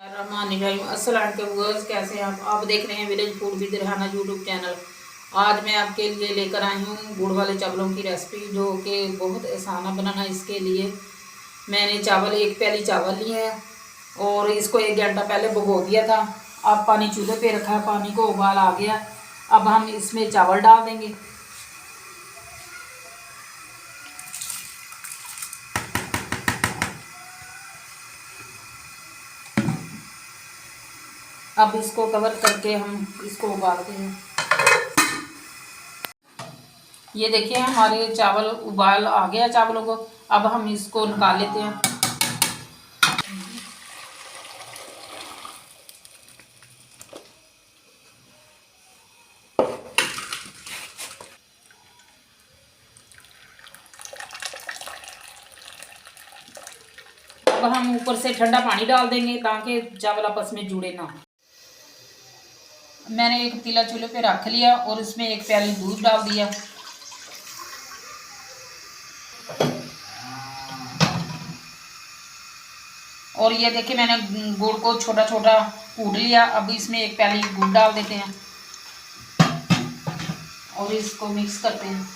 अस्सलाम वालेकुम, कैसे हैं आप देख रहे हैं village food with Rehana YouTube channel. आज मैं आपके लिए लेकर आई हूँ गुड़ वाले चावलों की रेसिपी, जो कि बहुत आसान है बनाना। इसके लिए मैंने एक प्याली चावल लिए हैं और इसको 1 घंटा पहले भिगो दिया था। अब पानी चूल्हे पे रखा है, पानी को उबाल आ गया। अब हम इसमें चावल डाल देंगे। अब इसको कवर करके हम इसको उबालते हैं। ये देखिए हमारे चावल उबाल आ गया चावलों को। अब हम इसको निकाल लेते हैं। अब हम ऊपर से ठंडा पानी डाल देंगे ताकि चावल आपस में जुड़े ना। मैंने एक पतीला चूल्हे पे रख लिया और इसमें 1 प्याली दूध डाल दिया। और ये देखिए मैंने गुड़ को छोटा छोटा कूट लिया। अब इसमें 1 प्याली गुड़ डाल देते हैं और इसको मिक्स करते हैं।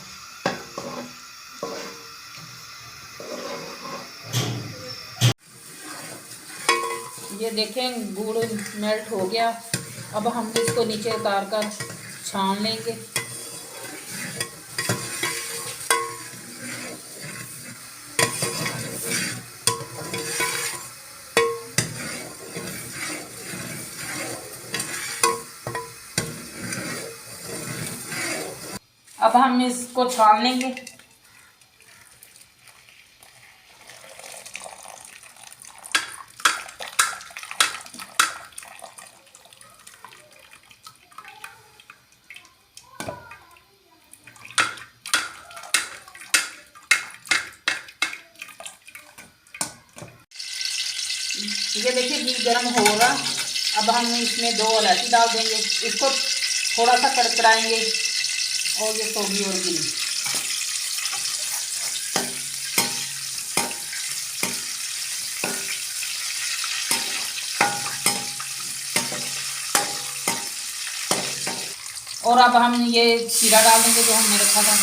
ये देखें गुड़ मेल्ट हो गया। अब हम इसको नीचे उतार कर छान लेंगे। अब हम इसको छान लेंगे। ये देखिए घी गर्म होगा। अब हम इसमें 2 इलायची डाल देंगे। इसको थोड़ा सा कड़कड़ाएंगे और ये सोगी और गिरी। और अब हम ये जीरा डाल देंगे जो हमने रखा था।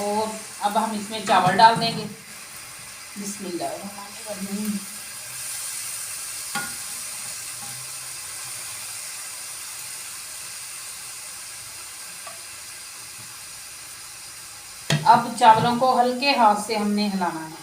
और अब हम इसमें चावल डाल देंगे। बिस्मिल्लाहिर्रहमानिर्रहीम। अब चावलों को हल्के हाथ से हमने हिलाना है।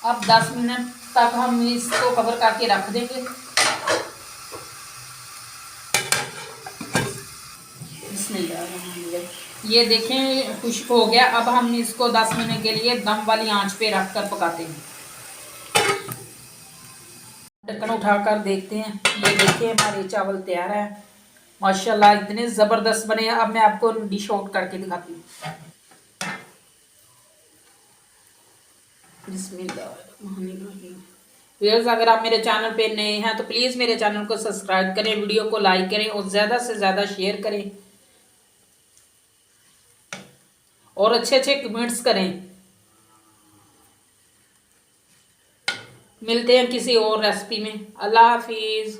अब 10 मिनट तक हम इसको कवर करके रख देंगे। ये देखें खुश्क हो गया। अब हम इसको 10 मिनट के लिए दम वाली आंच पे रख कर पकाते हैं। ढक्कन उठाकर देखते हैं। ये देखिए हमारे चावल तैयार है। माशाल्लाह इतने ज़बरदस्त बने हैं। अब मैं आपको डिश आउट करके दिखाती हूँ। व्यूअर्स, अगर आप मेरे चैनल पे नए हैं तो प्लीज़ मेरे चैनल को सब्सक्राइब करें, वीडियो को लाइक करें और ज़्यादा से ज़्यादा शेयर करें और अच्छे अच्छे कमेंट्स करें। मिलते हैं किसी और रेसिपी में। अल्लाह हाफिज़।